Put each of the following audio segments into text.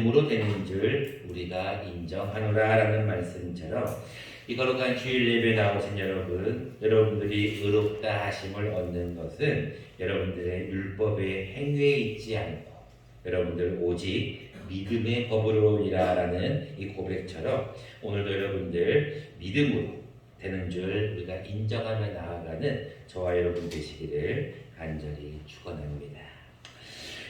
믿음으로 되는 줄 우리가 인정하노라 라는 말씀처럼 이 거룩한 주일 예배 나오신 여러분들이 의롭다 하심을 얻는 것은 여러분들의 율법의 행위에 있지 않고 여러분들 오직 믿음의 법으로이라 라는 이 고백처럼 오늘도 여러분들 믿음으로 되는 줄 우리가 인정하며 나아가는 저와 여러분 되시기를 간절히 축원합니다.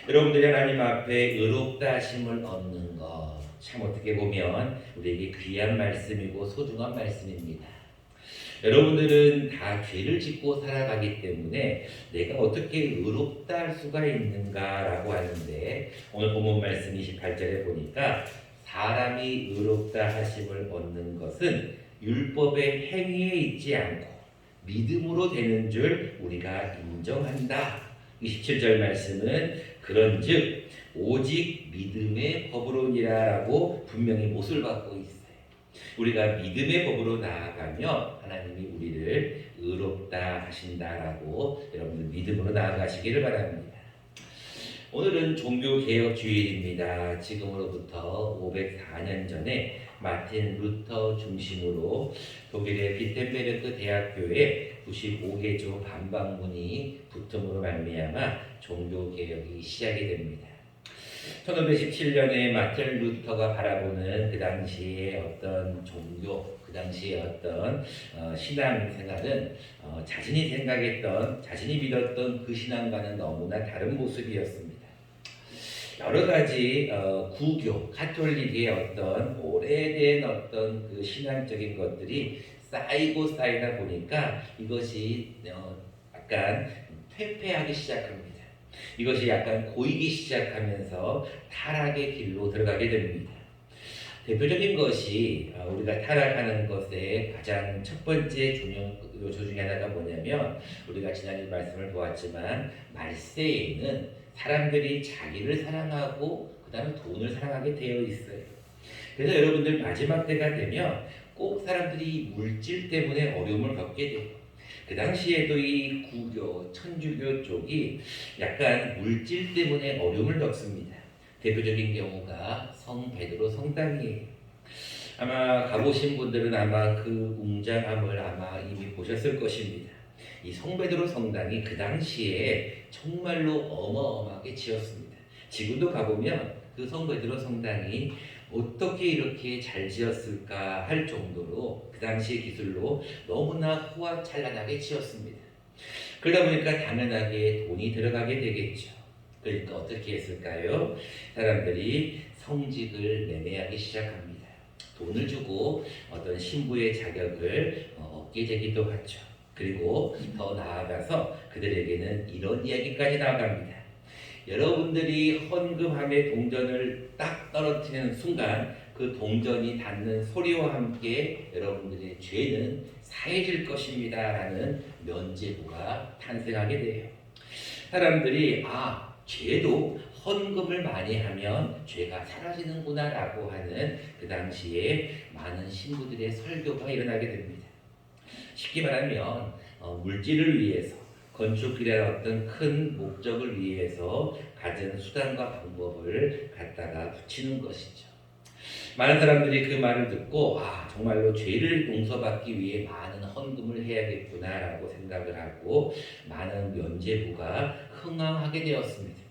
여러분들이 하나님 앞에 의롭다 하심을 얻는 것 참 어떻게 보면 우리에게 귀한 말씀이고 소중한 말씀입니다. 여러분들은 다 죄를 짓고 살아가기 때문에 내가 어떻게 의롭다 할 수가 있는가라고 하는데 오늘 본문 말씀 28절에 보니까 사람이 의롭다 하심을 얻는 것은 율법의 행위에 있지 않고 믿음으로 되는 줄 우리가 인정한다. 27절 말씀은 그런즉 오직 믿음의 법으로니라라고 분명히 못을 받고 있어요. 우리가 믿음의 법으로 나아가며 하나님이 우리를 의롭다 하신다라고 여러분들 믿음으로 나아가시기를 바랍니다. 오늘은 종교개혁 주일입니다. 지금으로부터 504년 전에 마틴 루터 중심으로 독일의 비텐베르크 대학교에 95개조 반박문이 붙음으로 말미암아 종교개혁이 시작이 됩니다. 1517년에 마틴 루터가 바라보는 그 당시의 어떤 종교, 그 당시의 어떤 신앙생활은 자신이 생각했던, 자신이 믿었던 그 신앙과는 너무나 다른 모습이었습니다. 여러 가지 구교, 카톨릭의 어떤 오래된 어떤 그 신앙적인 것들이 쌓이고 쌓이다 보니까 이것이 약간 퇴폐하기 시작합니다. 이것이 약간 고이기 시작하면서 타락의 길로 들어가게 됩니다. 대표적인 것이 우리가 타락하는 것의 가장 첫 번째 요소 중에 하나가 뭐냐면 우리가 지난주 말씀을 보았지만 말세에는 사람들이 자기를 사랑하고 그 다음에 돈을 사랑하게 되어 있어요. 그래서 여러분들 마지막 때가 되면 꼭 사람들이 물질 때문에 어려움을 겪게 돼요. 그 당시에도 이 구교, 천주교 쪽이 약간 물질 때문에 어려움을 겪습니다. 대표적인 경우가 성 베드로 성당이에요. 아마 가보신 분들은 아마 그 웅장함을 아마 이미 보셨을 것입니다. 이 성 베드로 성당이 그 당시에 정말로 어마어마하게 지었습니다. 지금도 가보면 그 성 베드로 성당이 어떻게 이렇게 잘 지었을까 할 정도로 그 당시의 기술로 너무나 호화찬란하게 지었습니다. 그러다 보니까 당연하게 돈이 들어가게 되겠죠. 그러니까 어떻게 했을까요? 사람들이 성직을 매매하기 시작합니다. 돈을 주고 어떤 신부의 자격을 얻게 되기도 하죠. 그리고 더 나아가서 그들에게는 이런 이야기까지 나아갑니다. 여러분들이 헌금함에 동전을 딱 떨어뜨리는 순간 그 동전이 닿는 소리와 함께 여러분들의 죄는 사해질 것입니다 라는 면죄부가 탄생하게 돼요. 사람들이 죄도 헌금을 많이 하면 죄가 사라지는구나 라고 하는 그 당시에 많은 신부들의 설교가 일어나게 됩니다. 쉽게 말하면 물질을 위해서 건축이라는 어떤 큰 목적을 위해서 가진 수단과 방법을 갖다가 붙이는 것이죠. 많은 사람들이 그 말을 듣고 정말로 죄를 용서받기 위해 많은 헌금을 해야겠구나라고 생각을 하고 많은 면죄부가 흥황하게 되었습니다.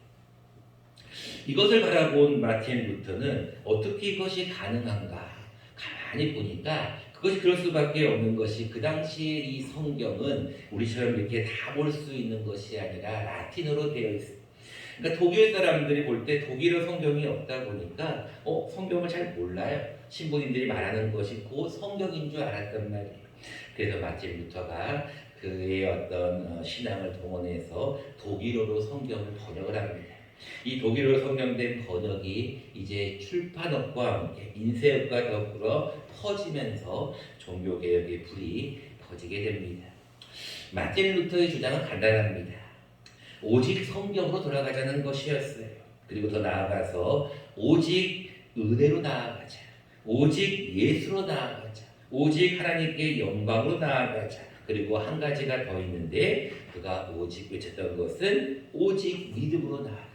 이것을 바라본 마틴 루터는 어떻게 이것이 가능한가 가만히 보니까 그것이 그럴 수밖에 없는 것이 그 당시에 이 성경은 우리처럼 이렇게 다 볼 수 있는 것이 아니라 라틴어로 되어 있습니다. 그러니까 독일 사람들이 볼 때 독일어 성경이 없다 보니까 성경을 잘 몰라요. 신부님들이 말하는 것이 그 성경인 줄 알았단 말이에요. 그래서 마틴 루터가 그의 어떤 신앙을 동원해서 독일어로 성경을 번역을 합니다. 이 독일어로 성경된 번역이 이제 출판업과 함께 인쇄업과 더불어 퍼지면서 종교개혁의 불이 퍼지게 됩니다. 마틴 루터의 주장은 간단합니다. 오직 성경으로 돌아가자는 것이었어요. 그리고 더 나아가서 오직 은혜로 나아가자. 오직 예수로 나아가자. 오직 하나님께 영광으로 나아가자. 그리고 한 가지가 더 있는데 그가 오직 외쳤던 것은 오직 믿음으로 나아가자.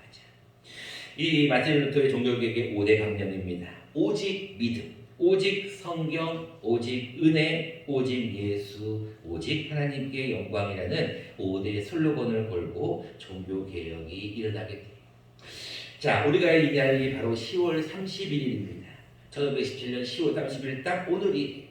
이 마틴 루터의 종교개혁의 5대 강령입니다. 오직 믿음, 오직 성경, 오직 은혜, 오직 예수, 오직 하나님께 영광이라는 5대 슬로건을 걸고 종교개혁이 일어나게 돼요. 자, 우리가 이 날이 바로 10월 31일입니다. 1517년 10월 30일 딱 오늘이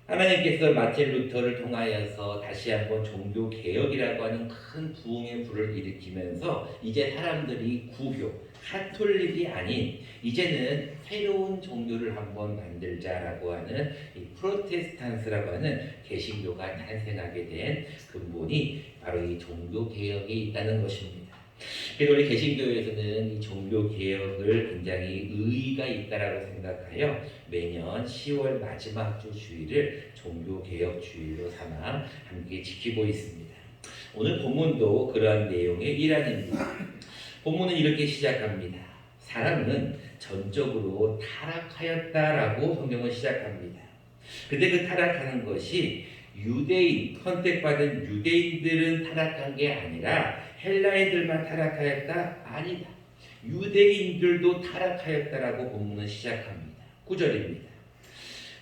하나님께서 마틴 루터를 통하여서 다시 한번 종교개혁이라고 하는 큰 부흥의 불을 일으키면서 이제 사람들이 구교, 카톨릭이 아닌 이제는 새로운 종교를 한번 만들자라고 하는 이 프로테스탄스라고 하는 개신교가 탄생하게 된 근본이 바로 이 종교개혁이 있다는 것입니다. 그래서 우리 개신교에서는 이 종교개혁을 굉장히 의의가 있다라고 생각하여 매년 10월 마지막 주 주일을 종교개혁 주일로 삼아 함께 지키고 있습니다. 오늘 본문도 그러한 내용의 일환입니다. 본문은 이렇게 시작합니다. 사람은 전적으로 타락하였다라고 성경은 시작합니다. 근데 그 타락하는 것이 유대인, 선택받은 유대인들은 타락한 게 아니라 헬라인들만 타락하였다? 아니다. 유대인들도 타락하였다라고 본문은 시작합니다. 9절입니다.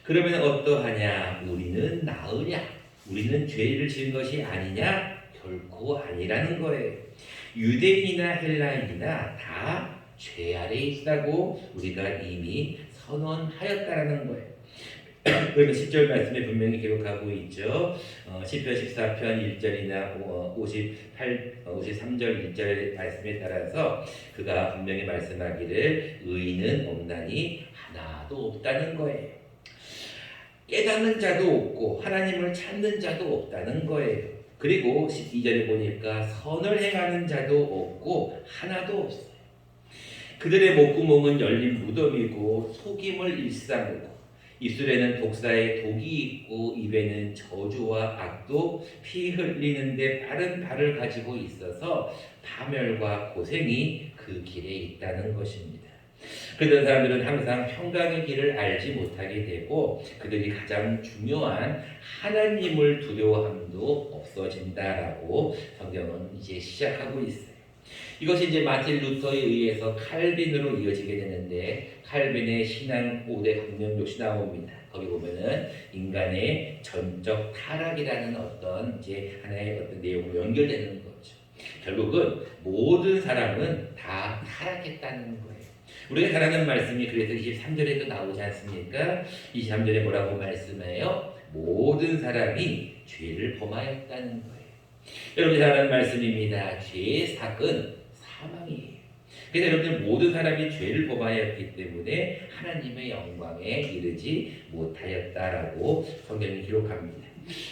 그러면 어떠하냐? 우리는 나으냐? 우리는 죄를 지은 것이 아니냐? 결코 아니라는 거예요. 유대인이나 헬라인이나 다 죄 아래 있다고 우리가 이미 선언하였다라는 거예요. 그러면 10절 말씀에 분명히 기록하고 있죠. 시편 14편 1절이나 53절 1절의 말씀에 따라서 그가 분명히 말씀하기를 의인은 없나니 하나도 없다는 거예요. 깨닫는 자도 없고 하나님을 찾는 자도 없다는 거예요. 그리고 12절에 보니까 선을 행하는 자도 없고 하나도 없어요. 그들의 목구멍은 열린 무덤이고 속임을 일삼고 입술에는 독사의 독이 있고 입에는 저주와 악도 피 흘리는데 바른 발을 가지고 있어서 파멸과 고생이 그 길에 있다는 것입니다. 그런 사람들은 항상 평강의 길을 알지 못하게 되고 그들이 가장 중요한 하나님을 두려워함도 없어진다라고 성경은 이제 시작하고 있어요. 이것이 이제 마틴 루터에 의해서 칼빈으로 이어지게 되는데 칼빈의 신앙 5대 강령 요시 나옵니다. 거기 보면은 인간의 전적 타락이라는 어떤 이제 하나의 어떤 내용으로 연결되는 거죠. 결국은 모든 사람은 다 타락했다는 거예요. 우리가 잘 아는 말씀이 그래서 23절에도 나오지 않습니까? 23절에 뭐라고 말씀해요? 모든 사람이 죄를 범하였다는 거예요. 여러분이 잘 아는 말씀입니다. 죄의 삭은 사망이에요. 그래서 여러분들 모든 사람이 죄를 범하였기 때문에 하나님의 영광에 이르지 못하였다라고 성경이 기록합니다.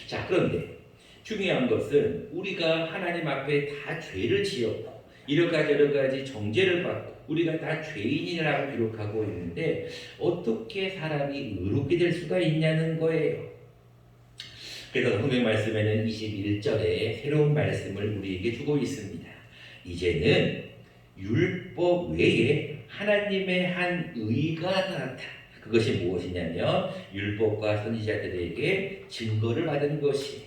자, 그런데 중요한 것은 우리가 하나님 앞에 다 죄를 지었고 여러 가지 정죄를 받고 우리가 다 죄인이라고 기록하고 있는데 어떻게 사람이 의롭게 될 수가 있냐는 거예요. 그래서 성경 말씀에는 21절에 새로운 말씀을 우리에게 주고 있습니다. 이제는 율법 외에 하나님의 한 의가 나타났다. 그것이 무엇이냐면 율법과 선지자들에게 증거를 받은 것이.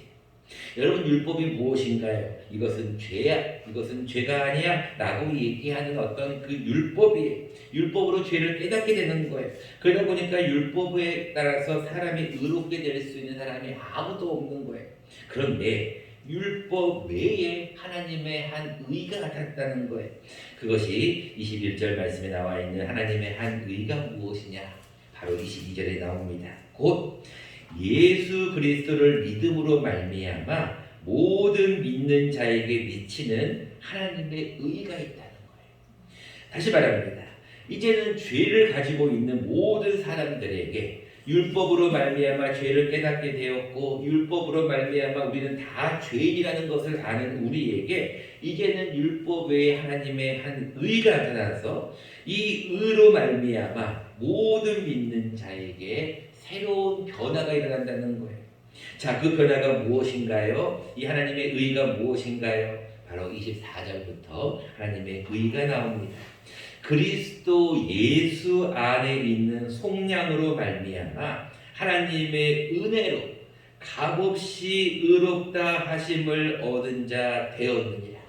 여러분 율법이 무엇인가요? 이것은 죄야, 이것은 죄가 아니야 라고 얘기하는 어떤 그 율법이에요. 율법으로 죄를 깨닫게 되는 거예요. 그러다 보니까 율법에 따라서 사람이 의롭게 될 수 있는 사람이 아무도 없는 거예요. 그런데 율법 외에 하나님의 한 의가 나타났다는 거예요. 그것이 21절 말씀에 나와 있는 하나님의 한 의가 무엇이냐? 바로 22절에 나옵니다. 곧 예수 그리스도를 믿음으로 말미암아 모든 믿는 자에게 미치는 하나님의 의가 있다는 거예요. 다시 말합니다. 이제는 죄를 가지고 있는 모든 사람들에게 율법으로 말미암아 죄를 깨닫게 되었고 율법으로 말미암아 우리는 다 죄인이라는 것을 아는 우리에게 이제는 율법 외에 하나님의 한 의가 나타나서 이 의로 말미암아 모든 믿는 자에게 새로운 변화가 일어난다는 거예요. 자, 그 변화가 무엇인가요? 이 하나님의 의가 무엇인가요? 바로 24절부터 하나님의 의가 나옵니다. 그리스도 예수 안에 있는 속량으로 말미암아 하나님의 은혜로 값없이 의롭다 하심을 얻은 자 되었느니라.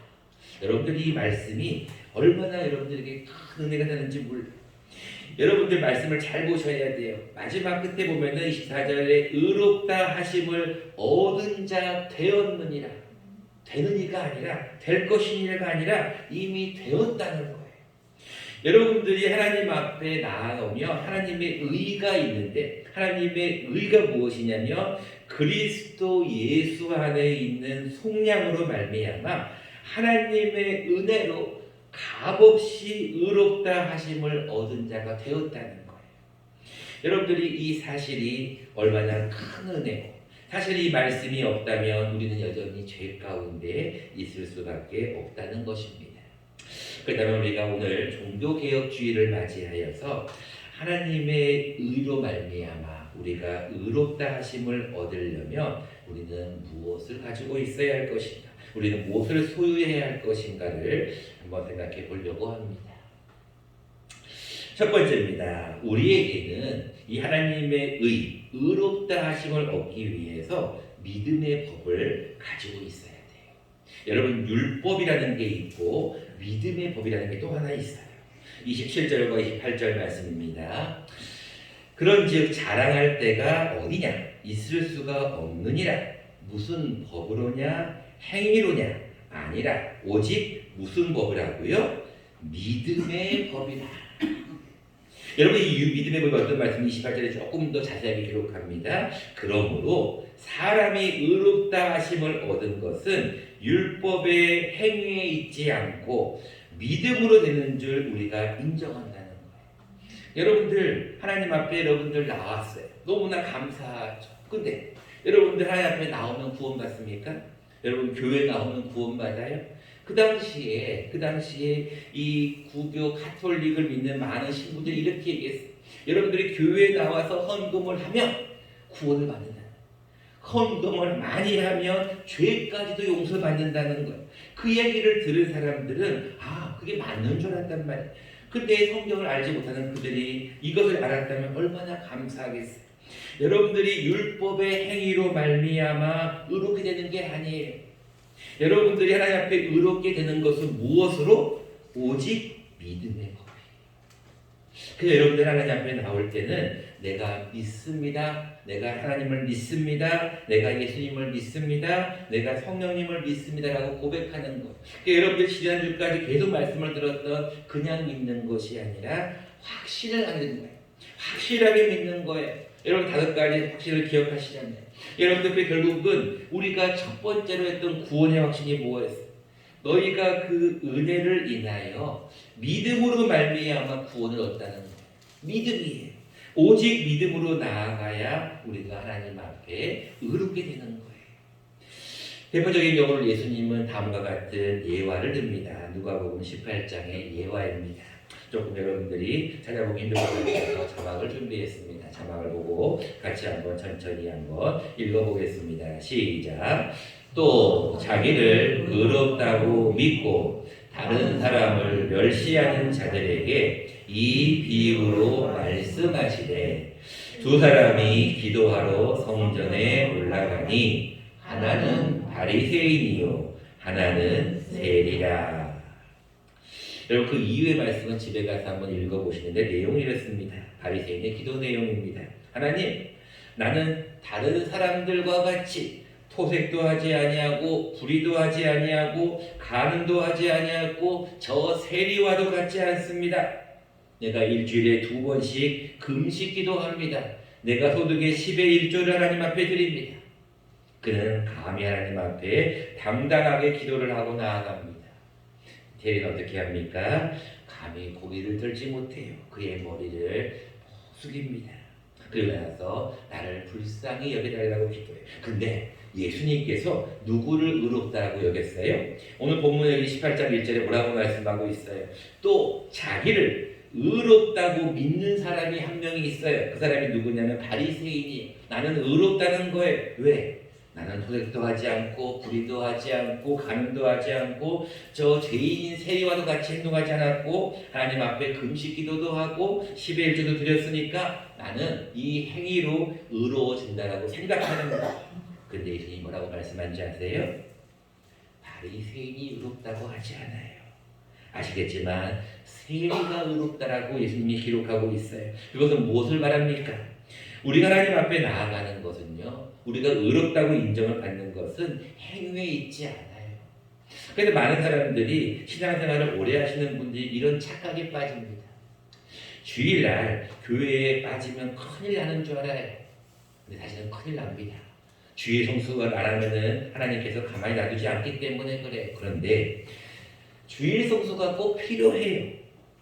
여러분들 이 말씀이 얼마나 여러분들에게 큰 은혜가 되는지 몰라요. 여러분들 말씀을 잘 보셔야 돼요. 마지막 끝에 보면은 24절에 의롭다 하심을 얻은 자 되었느니라. 되느니가 아니라 될 것이니가 아니라 이미 되었다는 거예요. 여러분들이 하나님 앞에 나아오며 하나님의 의가 있는데 하나님의 의가 무엇이냐면 그리스도 예수 안에 있는 속량으로 말미암아 하나님의 은혜로 값없이 의롭다 하심을 얻은 자가 되었다는 거예요. 여러분들이 이 사실이 얼마나 큰 은혜고 사실 이 말씀이 없다면 우리는 여전히 죄 가운데 있을 수밖에 없다는 것입니다. 그렇다면 우리가 오늘 종교개혁주의를 맞이하여서 하나님의 의로 말미암아 우리가 의롭다 하심을 얻으려면 우리는 무엇을 가지고 있어야 할 것인가? 우리는 무엇을 소유해야 할 것인가를 한번 생각해 보려고 합니다. 첫 번째입니다. 우리에게는 이 하나님의 의롭다 하심을 얻기 위해서 믿음의 법을 가지고 있어야 돼요. 여러분 율법이라는 게 있고 믿음의 법이라는 게 또 하나 있어요. 27절과 28절 말씀입니다. 그런즉 자랑할 때가 어디냐? 있을 수가 없느니라. 무슨 법으로냐? 행위로냐? 아니라 오직 무슨 법이라고요? 믿음의 법이라. 여러분 이 믿음의 법이 어떤 말씀 28절에 조금 더 자세하게 기록합니다. 그러므로 사람이 의롭다 하심을 얻은 것은 율법의 행위에 있지 않고 믿음으로 되는 줄 우리가 인정한다는 거예요. 여러분들 하나님 앞에 여러분들 나왔어요. 너무나 감사하죠. 근데 여러분들 하나님 앞에 나오면 구원 받습니까? 여러분 교회 나오면 구원 받아요? 그 당시에 이 구교 가톨릭을 믿는 많은 신부들이 이렇게 얘기했어요. 여러분들이 교회에 나와서 헌금을 하면 구원을 받는다. 헌금을 많이 하면 죄까지도 용서받는다는 거예요. 그 얘기를 들은 사람들은 그게 맞는 줄 알았단 말이에요. 근데 성경을 알지 못하는 그들이 이것을 알았다면 얼마나 감사하겠어요. 여러분들이 율법의 행위로 말미암아 의롭게 되는 게 아니에요. 여러분들이 하나님 앞에 의롭게 되는 것은 무엇으로? 오직 믿음의 법이에요. 그래서 여러분들 하나님 앞에 나올 때는 내가 믿습니다. 내가 하나님을 믿습니다. 내가 예수님을 믿습니다. 내가 성령님을 믿습니다. 라고 고백하는 것. 그러니까 여러분들 지난주까지 계속 말씀을 들었던 그냥 믿는 것이 아니라 확신을 하는 거예요. 확실하게 믿는 거예요. 여러분 5가지 확신을 기억하시잖아요. 여러분들 결국은 우리가 첫 번째로 했던 구원의 확신이 뭐였어요? 너희가 그 은혜를 인하여 믿음으로 말미암아 구원을 얻다는 거예요. 믿음이에요. 오직 믿음으로 나아가야 우리가 하나님 앞에 의롭게 되는 거예요. 대표적인 경우로 예수님은 다음과 같은 예화를 듭니다. 누가복음 18장의 예화입니다. 조금 여러분들이 찾아보기 힘들 것 같아서 자막을 준비했습니다. 자막을 보고 같이 한번 천천히 한번 읽어보겠습니다. 시작. 또 자기를 의롭다고 믿고 다른 사람을 멸시하는 자들에게 이 비유로 말씀하시되 두 사람이 기도하러 성전에 올라가니 하나는 바리새인이요 하나는 세리라. 여러분 그 이후의 말씀은 집에 가서 한번 읽어보시는데 내용이 이렇습니다. 바리새인의 기도 내용입니다. 하나님, 나는 다른 사람들과 같이 토색도 하지 아니하고 불의도 하지 아니하고 간음도 하지 아니하고 저 세리와도 같지 않습니다. 내가 일주일에 2번씩 금식기도 합니다. 내가 소득의 10의 1조를 하나님 앞에 드립니다. 그는 감히 하나님 앞에 당당하게 기도를 하고 나아갑니다. 세리는 어떻게 합니까? 감히 고개를 들지 못해요. 그의 머리를 숙입니다. 그러고 나서 나를 불쌍히 여겨달라고 기도해요. 근데 예수님께서 누구를 의롭다고 여겼어요? 오늘 본문 여기 18장 1절에 뭐라고 말씀하고 있어요? 또 자기를 의롭다고 믿는 사람이 한 명이 있어요. 그 사람이 누구냐면 바리새인이 나는 의롭다는 거예요. 왜? 나는 토색도 하지 않고 불의도 하지 않고 간음도 하지 않고 저 죄인인 세리와도 같이 행동하지 않았고 하나님 앞에 금식기도도 하고 10의 1조도 드렸으니까 나는 이 행위로 의로워진다라고 생각하는 거예요. 근데 예수님이 뭐라고 말씀한지 아세요? 바리새인이 의롭다고 하지 않아요. 아시겠지만 세리가 의롭다라고 예수님이 기록하고 있어요. 그것은 무엇을 말합니까? 우리가 하나님 앞에 나아가는 것은요, 우리가 의롭다고 인정을 받는 것은 행위에 있지 않아요. 그런데 많은 사람들이 신앙생활을 오래 하시는 분들이 이런 착각에 빠집니다. 주일날 교회에 빠지면 큰일 나는 줄 알아요. 근데 사실은 큰일 납니다. 주일 성수를 안 하면은 하나님께서 가만히 놔두지 않기 때문에 그래요. 그런데 주일 성수가 꼭 필요해요.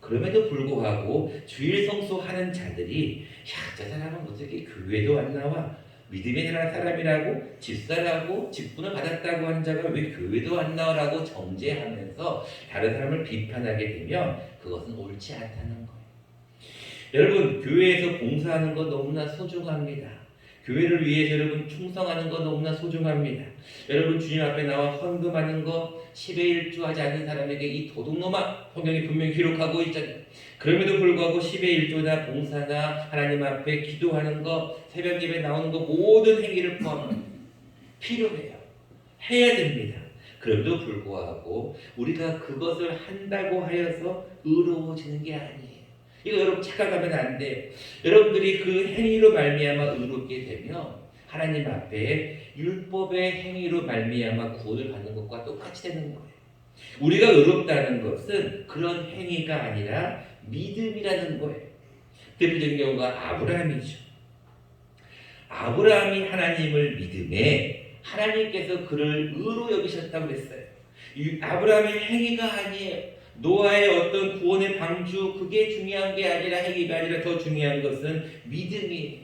그럼에도 불구하고 주일 성수하는 자들이 저 사람은 어떻게 교회도 안 나와? 믿음에 대한 사람이라고 집사라고 직분을 받았다고 하는 자가 왜 교회도 안 나와라고 정죄하면서 다른 사람을 비판하게 되면 그것은 옳지 않다는 거예요. 여러분, 교회에서 봉사하는 것 너무나 소중합니다. 교회를 위해서 여러분 충성하는 것 너무나 소중합니다. 여러분 주님 앞에 나와 헌금하는 거 10의 1조 하지 않는 사람에게 이 도둑놈아, 성경이 분명히 기록하고 있잖아요. 그럼에도 불구하고 10의 1조나 봉사나 하나님 앞에 기도하는 거, 새벽 예배 나오는 거 모든 행위를 포함합니다. 필요해요. 해야 됩니다. 그럼에도 불구하고 우리가 그것을 한다고 하여서 의로워지는 게 아니에요. 이거 여러분 착각하면 안 돼요. 여러분들이 그 행위로 말미암아 의롭게 되면 하나님 앞에 율법의 행위로 말미암아 구원을 받는 것과 똑같이 되는 거예요. 우리가 의롭다는 것은 그런 행위가 아니라 믿음이라는 거예요. 대표적인 경우가 아브라함이죠. 아브라함이 하나님을 믿음에 하나님께서 그를 의로 여기셨다고 그랬어요. 이 아브라함의 행위가 아니에요. 노아의 어떤 구원의 방주, 그게 중요한 게 아니라 행위가 아니라 더 중요한 것은 믿음이에요.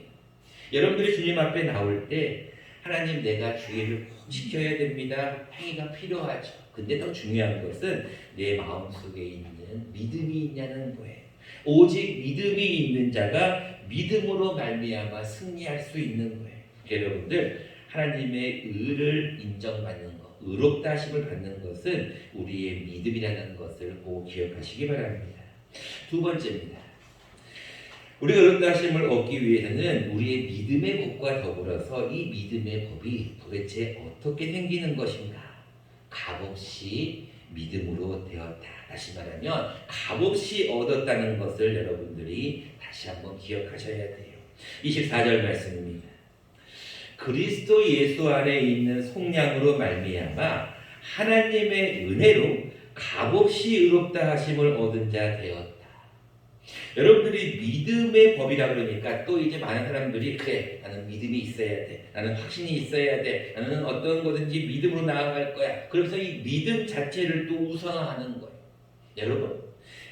여러분들이 주님 앞에 나올 때 하나님, 내가 주의를 꼭 지켜야 됩니다. 행위가 필요하죠. 근데 더 중요한 것은 내 마음속에 있는 믿음이 있냐는 거예요. 오직 믿음이 있는 자가 믿음으로 말미암아 승리할 수 있는 거예요. 여러분들, 하나님의 의를 인정받는 것, 의롭다 하심을 받는 것은 우리의 믿음이라는 것을 꼭 기억하시기 바랍니다. 두 번째입니다. 우리가 의롭다 하심을 얻기 위해서는 우리의 믿음의 법과 더불어서 이 믿음의 법이 도대체 어떻게 생기는 것인가? 값없이 믿음으로 되었다. 다시 말하면 값없이 얻었다는 것을 여러분들이 다시 한번 기억하셔야 돼요. 24절 말씀입니다. 그리스도 예수 안에 있는 속량으로 말미암아 하나님의 은혜로 값없이 의롭다 하심을 얻은 자 되었다. 여러분들이 믿음의 법이라 그러니까 또 이제 많은 사람들이 그래, 나는 믿음이 있어야 돼, 나는 확신이 있어야 돼, 나는 어떤 거든지 믿음으로 나아갈 거야. 그래서 이 믿음 자체를 또 우선화하는 거예요. 여러분,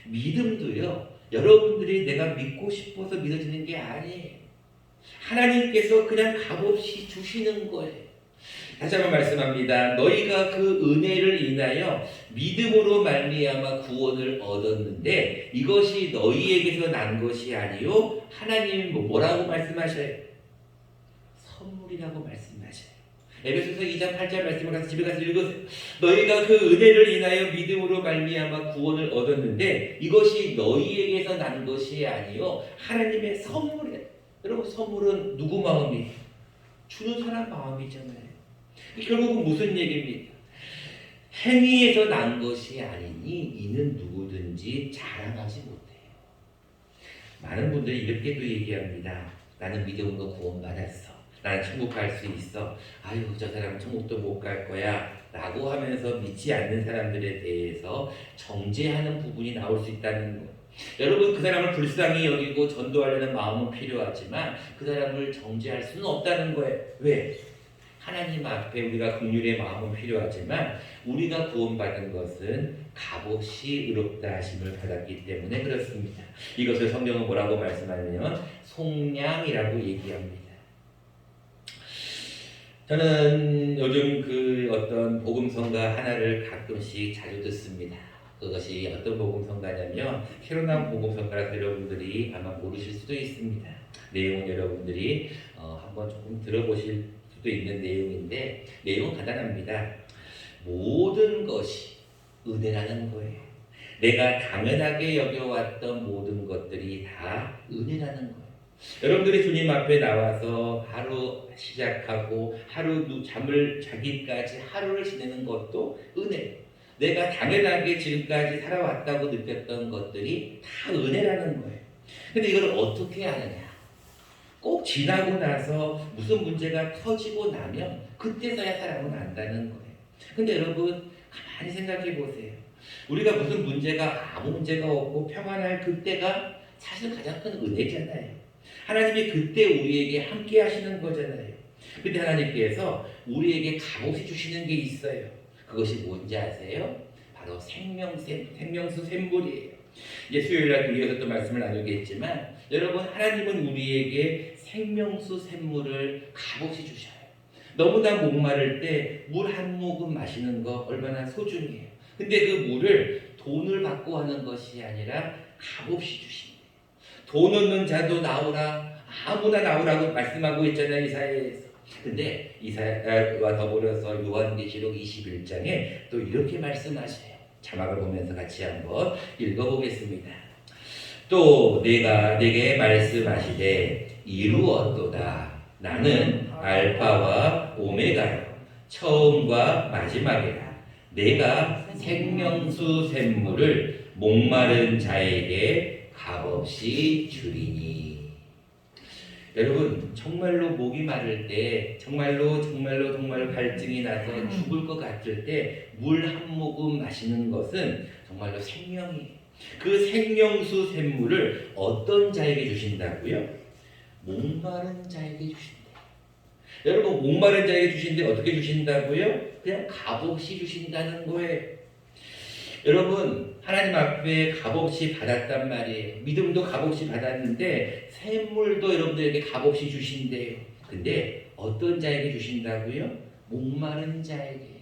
믿음도요, 여러분들이 내가 믿고 싶어서 믿어지는 게 아니에요. 하나님께서 그냥 값없이 주시는 거예요. 다시 한번 말씀합니다. 너희가 그 은혜를 인하여 믿음으로 말미암아 구원을 얻었는데 이것이 너희에게서 난 것이 아니요 하나님이 뭐라고 말씀하셔요? 선물이라고 말씀하셔요. 에베소서 2장 8절 말씀을 가서 집에 가서 읽으세요. 너희가 그 은혜를 인하여 믿음으로 말미암아 구원을 얻었는데 이것이 너희에게서 난 것이 아니요 하나님의 선물이에요. 여러분, 선물은 누구 마음이에요? 주는 사람 마음이잖아요. 결국은 무슨 얘기입니까? 행위에서 난 것이 아니니 이는 누구든지 자랑하지 못해요. 많은 분들이 이렇게도 얘기합니다. 나는 믿음으로 구원받았어. 나는 천국 갈 수 있어. 아유, 저 사람은 천국도 못 갈 거야 라고 하면서 믿지 않는 사람들에 대해서 정죄하는 부분이 나올 수 있다는 거예요. 여러분, 그 사람을 불쌍히 여기고 전도하려는 마음은 필요하지만 그 사람을 정죄할 수는 없다는 거예요. 왜? 하나님 앞에 우리가 긍휼의 마음은 필요하지만 우리가 구원받은 것은 값없이 의롭다 하심을 받았기 때문에 그렇습니다. 이것을 성경은 뭐라고 말씀하냐면 속량이라고 얘기합니다. 저는 요즘 그 어떤 복음성가 하나를 가끔씩 자주 듣습니다. 그것이 어떤 복음성가냐면 새로 나온 복음성가라서 여러분들이 아마 모르실 수도 있습니다. 내용은 여러분들이 한번 조금 들어보실 수도 있는 내용인데 내용은 간단합니다. 모든 것이 은혜라는 거예요. 내가 당연하게 여겨왔던 모든 것들이 다 은혜라는 거예요. 여러분들이 주님 앞에 나와서 하루 시작하고 하루 잠을 자기까지 하루를 지내는 것도 은혜예요. 내가 당연하게 지금까지 살아왔다고 느꼈던 것들이 다 은혜라는 거예요. 근데 이걸 어떻게 하느냐? 꼭 지나고 나서 무슨 문제가 터지고 나면 그때서야 사람은 안다는 거예요. 근데 여러분 가만히 생각해 보세요. 우리가 무슨 문제가 아무 문제가 없고 평안할 그때가 사실 가장 큰 은혜잖아요. 하나님이 그때 우리에게 함께 하시는 거잖아요. 근데 하나님께서 우리에게 값없이 주시는 게 있어요. 그것이 뭔지 아세요? 바로 생명수 샘물이에요. 이제 수요일날 이어서 또 말씀을 나누겠지만 여러분 하나님은 우리에게 생명수 샘물을 값없이 주셔요. 너무나 목마를 때 물 한 모금 마시는 거 얼마나 소중해요. 근데 그 물을 돈을 받고 하는 것이 아니라 값없이 주신대요. 돈 없는 자도 나오라, 아무나 나오라고 말씀하고 있잖아요, 이사야에서. 근데 이사야와 더불어서 요한계시록 21장에 또 이렇게 말씀하셔요. 자막을 보면서 같이 한번 읽어보겠습니다. 또 내가 내게 말씀하시되 이루었도다. 나는 알파와 오메가요 처음과 마지막이라. 내가 생명수 샘물을 목마른 자에게 값없이 주리니. 여러분 정말로 목이 마를 때 정말로 갈증이 나서 죽을 것 같을 때 물 한 모금 마시는 것은 정말로 생명이에요. 그 생명수 샘물을 어떤 자에게 주신다고요? 목마른 자에게 주신대요. 여러분 목마른 자에게 주신데 어떻게 주신다고요? 그냥 값없이 주신다는 거예요. 여러분 하나님 앞에 값없이 받았단 말이에요. 믿음도 값없이 받았는데 샘물도 여러분들에게 값없이 주신대요. 근데 어떤 자에게 주신다고요? 목마른 자에게요.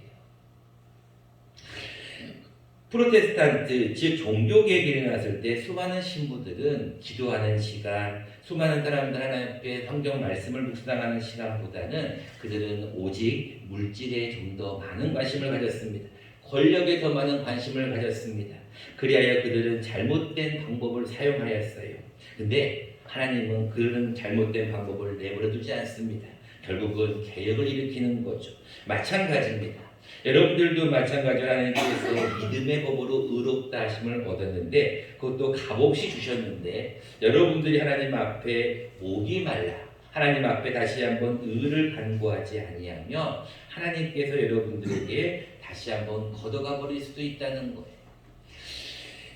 프로테스탄트 즉 종교개혁이 일어났을 때 수많은 신부들은 기도하는 시간, 수많은 사람들 하나님 앞에 성경 말씀을 묵상하는 시간보다는 그들은 오직 물질에 좀 더 많은 관심을 가졌습니다. 권력에 더 많은 관심을 가졌습니다. 그리하여 그들은 잘못된 방법을 사용하였어요. 근데 하나님은 그런 잘못된 방법을 내버려 두지 않습니다. 결국은 개혁을 일으키는 거죠. 마찬가지입니다. 여러분들도 마찬가지로 하나님께서 믿음의 법으로 의롭다 하심을 얻었는데 그것도 값없이 주셨는데 여러분들이 하나님 앞에 목이 말라 하나님 앞에 다시 한번 의를 간구하지 아니하며 하나님께서 여러분들에게 다시 한번 걷어가 버릴 수도 있다는 거예요.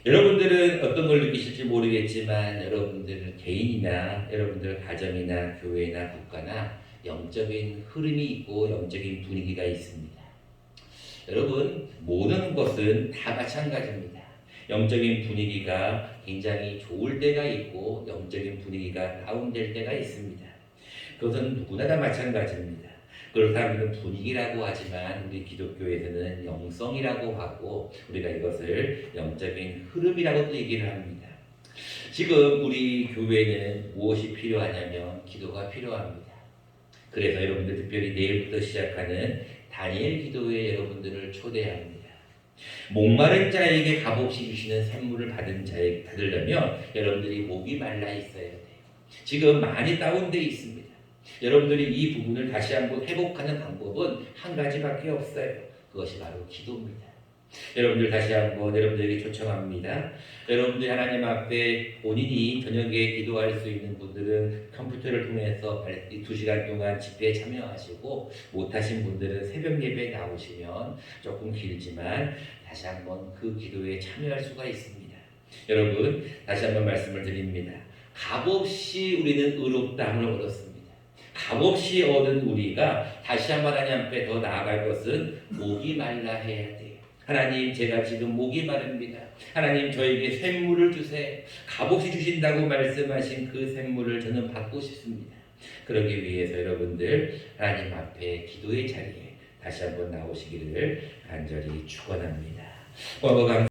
여러분들은 어떤 걸 느끼실지 모르겠지만 여러분들 개인이나 여러분들 가정이나 교회나 국가나 영적인 흐름이 있고 영적인 분위기가 있습니다. 여러분 모든 것은 다 마찬가지입니다. 영적인 분위기가 굉장히 좋을 때가 있고 영적인 분위기가 다운될 때가 있습니다. 그것은 누구나 다 마찬가지입니다. 그걸 사람들은 분위기라고 하지만 우리 기독교에서는 영성이라고 하고 우리가 이것을 영적인 흐름이라고도 얘기를 합니다. 지금 우리 교회는 무엇이 필요하냐면 기도가 필요합니다. 그래서 여러분들 특별히 내일부터 시작하는 다니엘 기도회에 여러분들을 초대합니다. 목마른 자에게 값없이 주시는 샘물을 받으려면 여러분들이 목이 말라 있어야 돼요. 지금 많이 다운되어 있습니다. 여러분들이 이 부분을 다시 한번 회복하는 방법은 한 가지밖에 없어요. 그것이 바로 기도입니다. 여러분들 다시 한번 여러분들에게 초청합니다. 여러분들이 하나님 앞에 본인이 저녁에 기도할 수 있는 분들은 컴퓨터를 통해서 2시간 동안 집회에 참여하시고 못하신 분들은 새벽 예배에 나오시면 조금 길지만 다시 한번 그 기도에 참여할 수가 있습니다. 여러분 다시 한번 말씀을 드립니다. 값없이 우리는 의롭다함을 얻었습니다. 값없이 얻은 우리가 다시 한번 하나님 앞에 더 나아갈 것은 목이 말라 해야 돼요. 하나님 제가 지금 목이 마릅니다. 하나님 저에게 샘물을 주세요. 값없이 주신다고 말씀하신 그 샘물을 저는 받고 싶습니다. 그러기 위해서 여러분들 하나님 앞에 기도의 자리에 다시 한번 나오시기를 간절히 축원합니다.